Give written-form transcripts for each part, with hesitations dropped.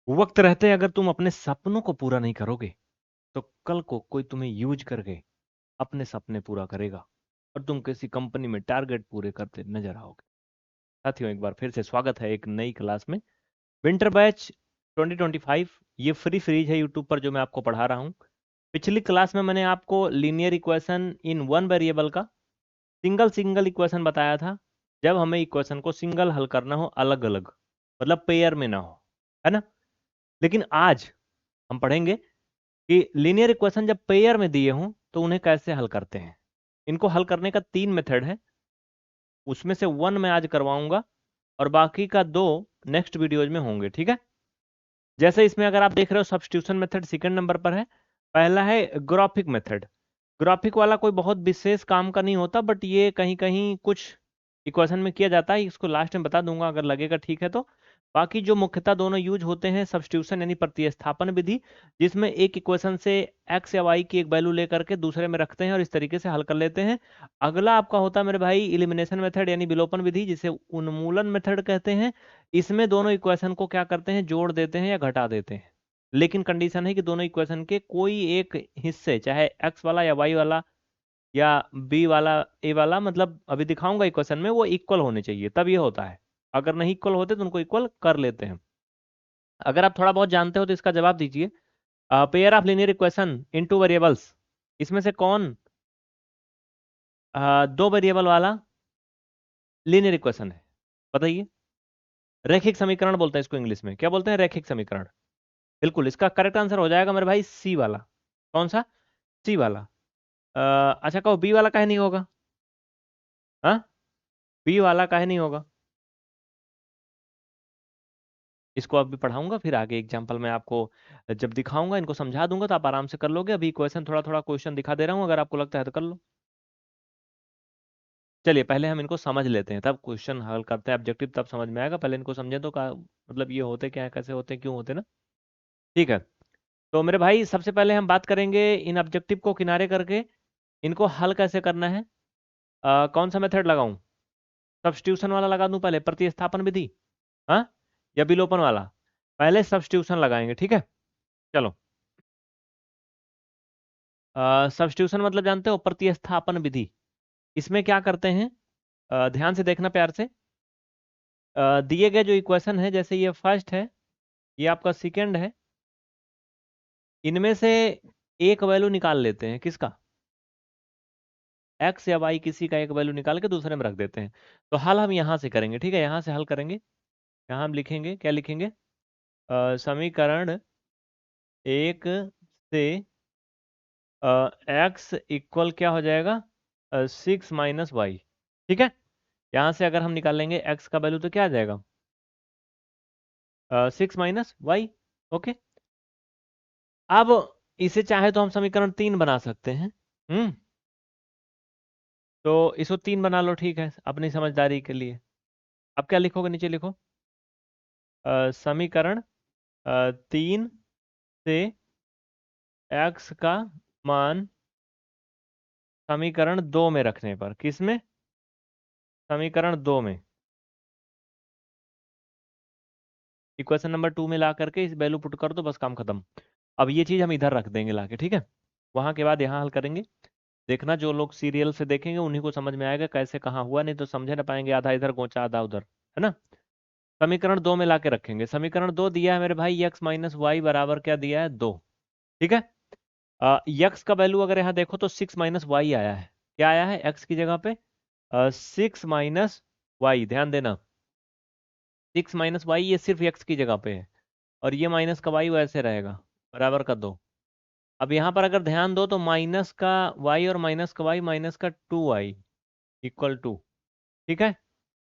वक्त रहते अगर तुम अपने सपनों को पूरा नहीं करोगे तो कल को कोई तुम्हें यूज करके अपने सपने पूरा करेगा और तुम किसी कंपनी में टारगेट पूरे करते नजर आओगे। साथियों, एक बार फिर से स्वागत है एक नई क्लास में। विंटर बैच 2025 ये फ्री सीरीज है यूट्यूब पर जो मैं आपको पढ़ा रहा हूँ। पिछली क्लास में मैंने आपको linear equation in one variable का सिंगल सिंगल इक्वेशन बताया था, जब हमें इक्वेशन को सिंगल हल करना हो, अलग अलग, मतलब पेयर में ना हो, है ना। लेकिन आज हम पढ़ेंगे कि लीनियर इक्वेशन जब पेयर में दिए हों तो उन्हें कैसे हल करते हैं। इनको हल करने का 3 मेथड है, उसमें से 1 मैं आज करवाऊंगा और बाकी का 2 नेक्स्ट वीडियोज में होंगे, ठीक है। जैसे इसमें अगर आप देख रहे हो सब्स्टिट्यूशन मेथड सेकंड नंबर पर है। पहला है ग्राफिक मेथड। ग्राफिक वाला कोई बहुत विशेष काम का नहीं होता, बट ये कहीं कहीं कुछ इक्वेशन में किया जाता है, इसको लास्ट में बता दूंगा अगर लगेगा ठीक है तो। बाकी जो मुख्यतः दोनों यूज होते हैं, सब्स्टिट्यूशन यानी प्रतिस्थापन विधि, जिसमें एक इक्वेशन से एक्स या वाई की एक वैल्यू लेकर के दूसरे में रखते हैं और इस तरीके से हल कर लेते हैं। अगला आपका होता है मेरे भाई इलिमिनेशन मेथड यानी विलोपन विधि, जिसे उन्मूलन मेथड कहते हैं। इसमें दोनों इक्वेशन को क्या करते हैं, जोड़ देते हैं या घटा देते हैं। लेकिन कंडीशन है कि दोनों इक्वेशन के कोई एक हिस्से, चाहे एक्स वाला या वाई वाला या बी वाला ए वाला, मतलब अभी दिखाऊंगा इक्वेशन में, वो इक्वल होने चाहिए, तब ये होता है। अगर नहीं इक्वल होते तो उनको इक्वल कर लेते हैं। अगर आप थोड़ा बहुत जानते हो तो इसका जवाब दीजिए। Pair of linear equation in two variables, इसमें से कौन 2 वेरिएबल वाला लीनियर इक्वेशन है, बताइए। रैखिक समीकरण बोलते हैं इसको, इंग्लिश में क्या बोलते हैं, रैखिक समीकरण। बिल्कुल, इसका करेक्ट आंसर हो जाएगा मेरे भाई सी वाला। कौन सा? सी वाला। अच्छा कहो बी वाला काहे नहीं होगा? हाँ, बी वाला काहे नहीं होगा? इसको अभी पढ़ाऊंगा, फिर आगे एग्जाम्पल में आपको जब दिखाऊंगा इनको समझा दूंगा तो आप आराम से कर लोगे। अभी क्वेश्चन थोड़ा थोड़ा क्वेश्चन दिखा दे रहा हूँ, अगर आपको लगता है तो कर लो। चलिए पहले हम इनको समझ लेते हैं, तब क्वेश्चन हल करते हैं, ऑब्जेक्टिव तब समझ में आएगा। पहले इनको समझे तो का मतलब ये होते क्या है, कैसे होते हैं, क्यों होते हैं ना। ठीक है, तो मेरे भाई सबसे पहले हम बात करेंगे इन ऑब्जेक्टिव को किनारे करके इनको हल कैसे करना है। कौन सा मेथड लगाऊं? सब्स्टिट्यूशन वाला लगा दूं पहले, प्रतिस्थापन विधि, हाँ, या विलोपन वाला? पहले सब्स्टिट्यूशन लगाएंगे, ठीक है। चलो, सब्स्टिट्यूशन मतलब जानते हो, प्रतिस्थापन विधि। इसमें क्या करते हैं, ध्यान से देखना प्यार से। दिए गए जो इक्वेशन है, जैसे ये फर्स्ट है, ये आपका सेकंड है, इनमें से एक वैल्यू निकाल लेते हैं, किसका? एक्स या वाई, किसी का एक वैल्यू निकाल के दूसरे में रख देते हैं। तो हल हम यहाँ से करेंगे, ठीक है, यहाँ से हल करेंगे। यहाँ हम लिखेंगे, क्या लिखेंगे? समीकरण एक से एक्स इक्वल क्या हो जाएगा, 6 - y, ठीक है। यहाँ से अगर हम निकाल लेंगे एक्स का वैल्यू तो क्या आ जाएगा, 6 - y। ओके, अब इसे चाहे तो हम समीकरण 3 बना सकते हैं। तो इसको 3 बना लो, ठीक है, अपनी समझदारी के लिए। अब क्या लिखोगे, नीचे लिखो, समीकरण 3 से एक्स का मान समीकरण 2 में रखने पर, किस में? समीकरण 2 में, इक्वेशन नंबर 2 में ला करके इस वैल्यू पुट कर दो, बस काम खत्म। अब ये चीज हम इधर रख देंगे लाके, ठीक है। वहां के बाद यहाँ हल करेंगे। देखना, जो लोग सीरियल से देखेंगे उन्हीं को समझ में आएगा कैसे कहाँ हुआ, नहीं तो समझे ना पाएंगे, आधा इधर गोचा आधा उधर, है ना। समीकरण 2 में लाके रखेंगे। समीकरण 2 दिया है मेरे भाई, एक्स माइनस वाई बराबर क्या दिया है, 2, ठीक है। यक्स का वैल्यू अगर यहाँ देखो तो 6 - y आया है। क्या आया है एक्स की जगह पे? 6 - y, ध्यान देना, 6 - y ये सिर्फ यक्स की जगह पे है, और ये माइनस का वाई वैसे रहेगा, बराबर का 2। अब यहाँ पर अगर ध्यान दो तो माइनस का वाई और माइनस का वाई, माइनस का 2y इक्वल टू, ठीक है।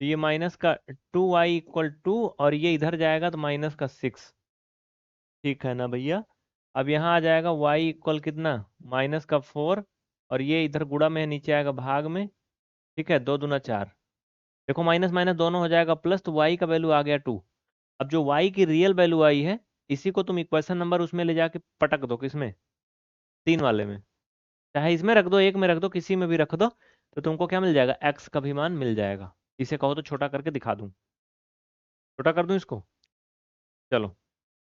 तो ये माइनस का 2y इक्वल टू, और ये इधर जाएगा तो माइनस का 6, ठीक है ना भैया। अब यहाँ आ जाएगा y इक्वल कितना, -4, और ये इधर गुणा में है, नीचे आएगा भाग में, ठीक है, 2 दूना 4। देखो माइनस माइनस दोनों हो जाएगा प्लस, तो y का वैल्यू आ गया 2। अब जो y की रियल वैल्यू आई है, इसी को तुम इक्वेशन नंबर उसमें ले जाके पटक दो, किसमें? 3 वाले में। चाहे इसमें रख दो, एक में रख दो, किसी में भी रख दो, तो तुमको क्या मिल जाएगा, x का भी मान मिल जाएगा। इसे कहो तो छोटा करके दिखा दूं, छोटा कर दूं इसको, चलो।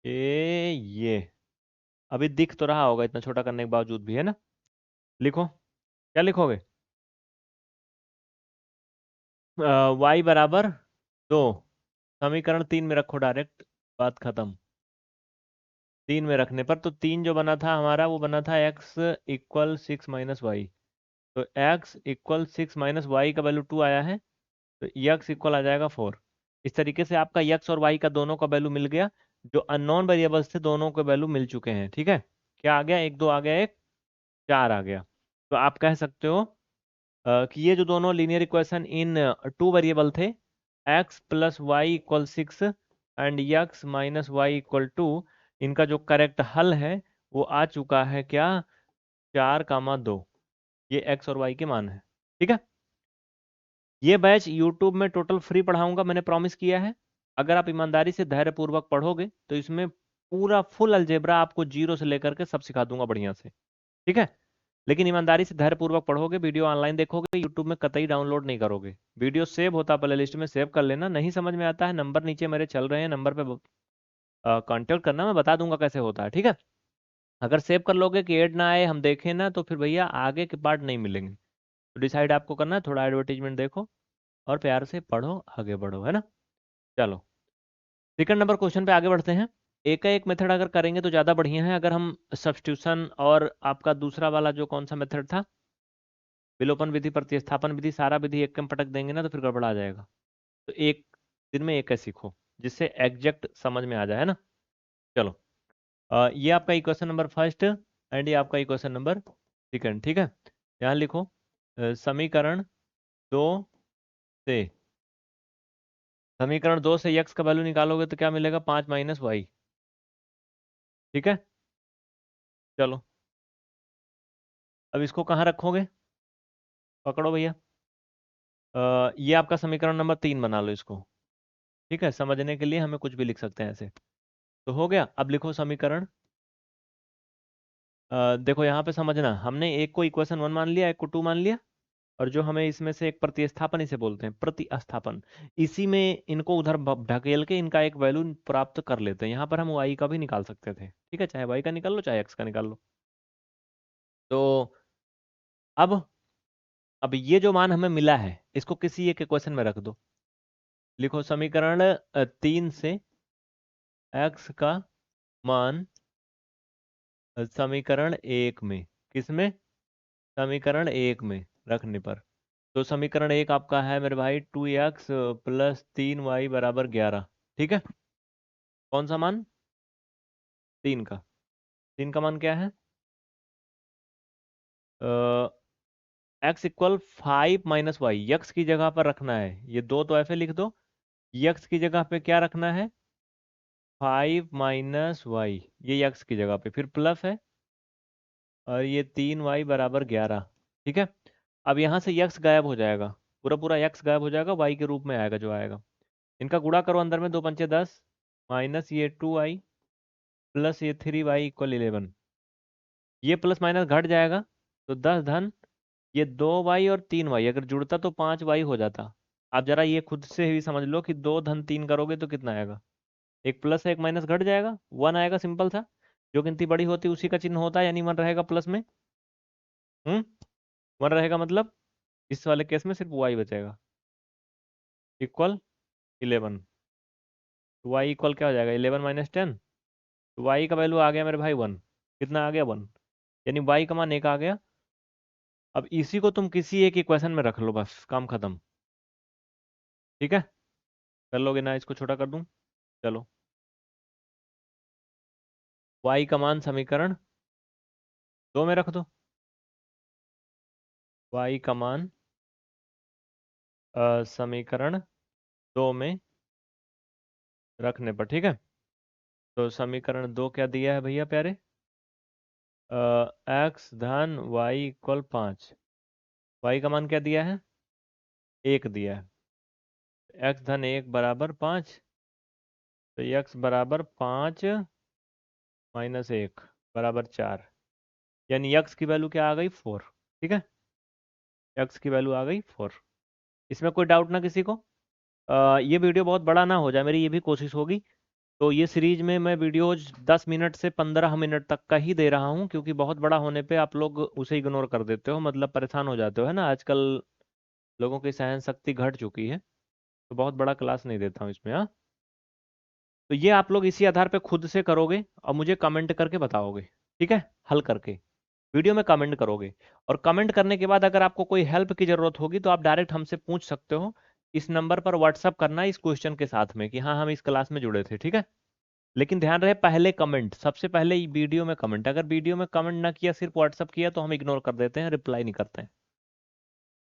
ये अभी दिख तो रहा होगा इतना छोटा करने के बावजूद भी, है ना? लिखो, क्या लिखोगे? y बराबर 2, समीकरण 3 में रखो डायरेक्ट, बात खत्म। 3 में रखने पर तो 3 जो बना था हमारा वो बना था x इक्वल 6 - y। तो x इक्वल 6 - y का वैल्यू 2 आया है, तो x इक्वल आ जाएगा 4। इस तरीके से आपका x और y का दोनों का वैल्यू मिल गया। जो अननोन वेरिएबल्स थे दोनों के वैल्यू मिल चुके हैं। ठीक है, क्या आ गया? 1 2 आ गया, एक 4 आ गया। तो आप कह सकते हो कि ये जो दोनों लीनियर इक्वेशन इन 2 वेरिएबल थे, x plus Y equal 6 and x minus Y equal 2, इनका जो करेक्ट हल है वो आ चुका है क्या? 4, 2। ये x और y के मान है। ठीक है, ये बैच यूट्यूब में टोटल फ्री पढ़ाऊंगा, मैंने प्रॉमिस किया है। अगर आप ईमानदारी से धैर्यपूर्वक पढ़ोगे तो इसमें पूरा फुल अलजेब्रा आपको जीरो से लेकर के सब सिखा दूंगा बढ़िया से। ठीक है, लेकिन ईमानदारी से धैर्यपूर्वक पढ़ोगे, वीडियो ऑनलाइन देखोगे, यूट्यूब में कतई डाउनलोड नहीं करोगे। वीडियो सेव होता प्ले लिस्ट में, सेव कर लेना। नहीं समझ में आता है, नंबर नीचे मेरे चल रहे हैं, नंबर पे कांटेक्ट करना, मैं बता दूंगा कैसे होता है। ठीक है, अगर सेव कर लोगे कि ऐड ना आए, हम देखें ना, तो फिर भैया आगे के पार्ट नहीं मिलेंगे। तो डिसाइड आपको करना है, थोड़ा एडवर्टीजमेंट देखो और प्यार से पढ़ो, आगे बढ़ो, है ना? चलो, सेकंड नंबर क्वेश्चन पे आगे बढ़ते हैं। एक का एक मेथड अगर करेंगे तो ज़्यादा बढ़िया है। अगर हम सब्स्टिट्यूशन और आपका दूसरा वाला जो कौन सा मेथड था, विलोपन विधि, प्रतिस्थापन विधि, सारा विधि एक कम पटक देंगे ना तो फिर गड़बड़ा जाएगा। तो एक दिन में एक है सीखो, जिससे एग्जैक्ट समझ में आ जाए, है ना? चलो, ये आपका इक्वेशन नंबर फर्स्ट एंड ये आपका इक्वेशन नंबर सेकंड। ठीक है, यहाँ लिखो समीकरण 2 से, समीकरण 2 से यक्स का वैल्यू निकालोगे तो क्या मिलेगा? 5 - y। ठीक है, चलो, अब इसको कहाँ रखोगे? पकड़ो भैया, ये आपका समीकरण नंबर 3 बना लो इसको। ठीक है, समझने के लिए हमें कुछ भी लिख सकते हैं ऐसे। तो हो गया। अब लिखो समीकरण, देखो यहाँ पे समझना, हमने एक को इक्वेशन 1 मान लिया, एक को 2 मान लिया, और जो हमें इसमें से एक प्रतिस्थापन इसे बोलते हैं, प्रतिस्थापन, इसी में इनको उधर ढकेल के इनका एक वैल्यू प्राप्त कर लेते हैं। यहाँ पर हम वाई का भी निकाल सकते थे। ठीक है, चाहे वाई का निकाल लो चाहे एक्स का निकाल लो। तो अब ये जो मान हमें मिला है इसको किसी एक इक्वेशन में रख दो। लिखो समीकरण 3 से एक्स का मान समीकरण 1 में, किसमें? समीकरण 1 में रखने पर, तो समीकरण 1 आपका है मेरे भाई 2x प्लस 3y बराबर 11। ठीक है, कौन सा मान? 3 का। 3 का मान क्या है? एक्स इक्वल 5 - y, यक्स की जगह पर रखना है, ये दो तो ऐसे लिख दो, यक्स की जगह पे क्या रखना है? 5 - y, ये यक्स की जगह पे, फिर प्लस है, और ये 3y बराबर 11। ठीक है, अब यहाँ से यक्स गायब हो जाएगा, पूरा पूरा यक्स गायब हो जाएगा, y के रूप में आएगा जो आएगा। इनका गुणा करो, अंदर में 2 × 5 = 10, माइनस ये 2y प्लस ये 3y इक्वल 11। ये प्लस माइनस घट जाएगा, तो 10 धन ये 2y और 3y, अगर जुड़ता तो 5y हो जाता। आप जरा ये खुद से ही समझ लो कि 2 धन 3 करोगे तो कितना आएगा? एक प्लस है एक माइनस घट जाएगा, 1 आएगा, सिंपल था। जो गिनती बड़ी होती उसी का चिन्ह होता है, यानी 1 रहेगा प्लस में। 1 रहेगा मतलब इस वाले केस में सिर्फ y बचेगा, इक्वल 11। तो y इक्वल क्या हो जाएगा? 11 - 10। तो y का वैल्यू आ गया मेरे भाई 1। कितना आ गया? 1, यानी y का मान 1 आ गया। अब इसी को तुम किसी एक इक्वेशन में रख लो, बस काम खत्म। ठीक है, कर लोगे ना? इसको छोटा कर दूं, चलो। y का मान समीकरण 2 में रख दो, y का मान समीकरण 2 में रखने पर, ठीक है। तो समीकरण 2 क्या दिया है भैया प्यारे? x धन y इक्वल 5। y का मान क्या दिया है? 1 दिया है। x धन 1 बराबर 5, तो x बराबर 5 माइनस 1 बराबर 4, यानी x की वैल्यू क्या आ गई? 4। ठीक है, x की वैल्यू आ गई 4। इसमें कोई डाउट ना किसी को? ये वीडियो बहुत बड़ा ना हो जाए, मेरी ये भी कोशिश होगी। तो ये सीरीज में मैं वीडियोज 10 मिनट से 15 मिनट तक का ही दे रहा हूँ, क्योंकि बहुत बड़ा होने पे आप लोग उसे इग्नोर कर देते हो, मतलब परेशान हो जाते हो, है ना। आजकल लोगों की सहन शक्ति घट चुकी है, तो बहुत बड़ा क्लास नहीं देता हूँ इसमें। हाँ, तो ये आप लोग इसी आधार पे खुद से करोगे और मुझे कमेंट करके बताओगे, ठीक है, हल करके वीडियो में कमेंट करोगे। और कमेंट करने के बाद अगर आपको कोई हेल्प की जरूरत होगी तो आप डायरेक्ट हमसे पूछ सकते हो। इस नंबर पर व्हाट्सअप करना इस क्वेश्चन के साथ में कि हाँ हम इस क्लास में जुड़े थे, ठीक है। लेकिन ध्यान रहे, पहले कमेंट, सबसे पहले वीडियो में कमेंट। अगर वीडियो में कमेंट ना किया, सिर्फ व्हाट्सअप किया, तो हम इग्नोर कर देते हैं, रिप्लाई नहीं करते हैं,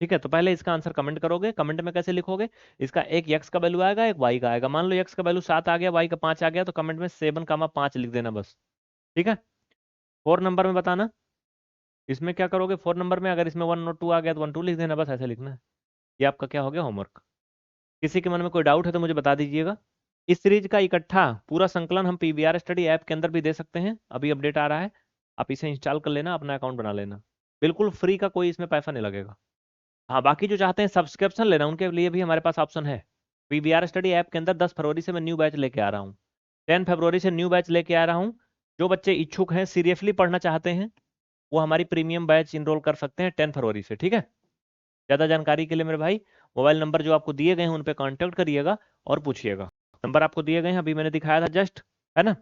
ठीक है। तो पहले इसका आंसर कमेंट करोगे। कमेंट में कैसे लिखोगे, इसका एक यक्स का वैल्यू आएगा, एक वाई का आएगा। मान लो यक्स का वैल्यू 7 आ गया, वाई का 5 आ गया, तो कमेंट में 7, 5 लिख देना बस, ठीक है। 4 नंबर में बताना, इसमें क्या करोगे, 4 नंबर में अगर इसमें 1 और 2 आ गया तो 1 2 लिख देना बस, ऐसे लिखना है। ये आपका क्या हो गया, होमवर्क। किसी के मन में कोई डाउट है तो मुझे बता दीजिएगा। इस सीरीज का इकट्ठा पूरा संकलन हम पीवीआर स्टडी ऐप के अंदर भी दे सकते हैं, अभी अपडेट आ रहा है। आप इसे इंस्टॉल कर लेना, अपना अकाउंट बना लेना, बिल्कुल फ्री का, कोई इसमें पैसा नहीं लगेगा। हाँ, बाकी जो चाहते हैं सब्सक्रिप्शन लेना, उनके लिए भी हमारे पास ऑप्शन है। पीवीआर स्टडी ऐप के अंदर 10 फरवरी से मैं न्यू बैच लेके आ रहा हूँ, 10 फरवरी से न्यू बैच लेके आ रहा हूँ। जो बच्चे इच्छुक हैं, सीरियसली पढ़ना चाहते हैं, वो हमारी प्रीमियम बैच इनरोल कर सकते हैं 10 फरवरी से, ठीक है। ज़्यादा जानकारी के लिए मेरे भाई मोबाइल नंबर जो आपको दिए गए हैं उन पे कांटेक्ट करिएगा और पूछिएगा। नंबर आपको दिए गए हैं, अभी मैंने दिखाया था जस्ट, है ना।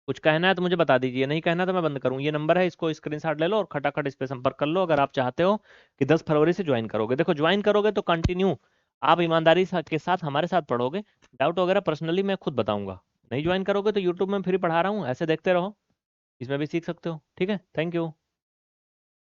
कुछ कहना है तो मुझे बता दीजिए, नहीं कहना तो मैं बंद करूँ। ये नंबर है, इसको स्क्रीनशॉट ले लो और खटाखट इस पे संपर्क कर लो, अगर आप चाहते हो कि 10 फरवरी से ज्वाइन करोगे। देखो, ज्वाइन करोगे तो कंटिन्यू आप ईमानदारी के साथ हमारे साथ पढ़ोगे, डाउट वगैरह पर्सनली मैं खुद बताऊंगा। नहीं ज्वाइन करोगे तो यूट्यूब में फ्री पढ़ा रहा हूँ, ऐसे देखते रहो, इसमें भी सीख सकते हो, ठीक है। Thank you.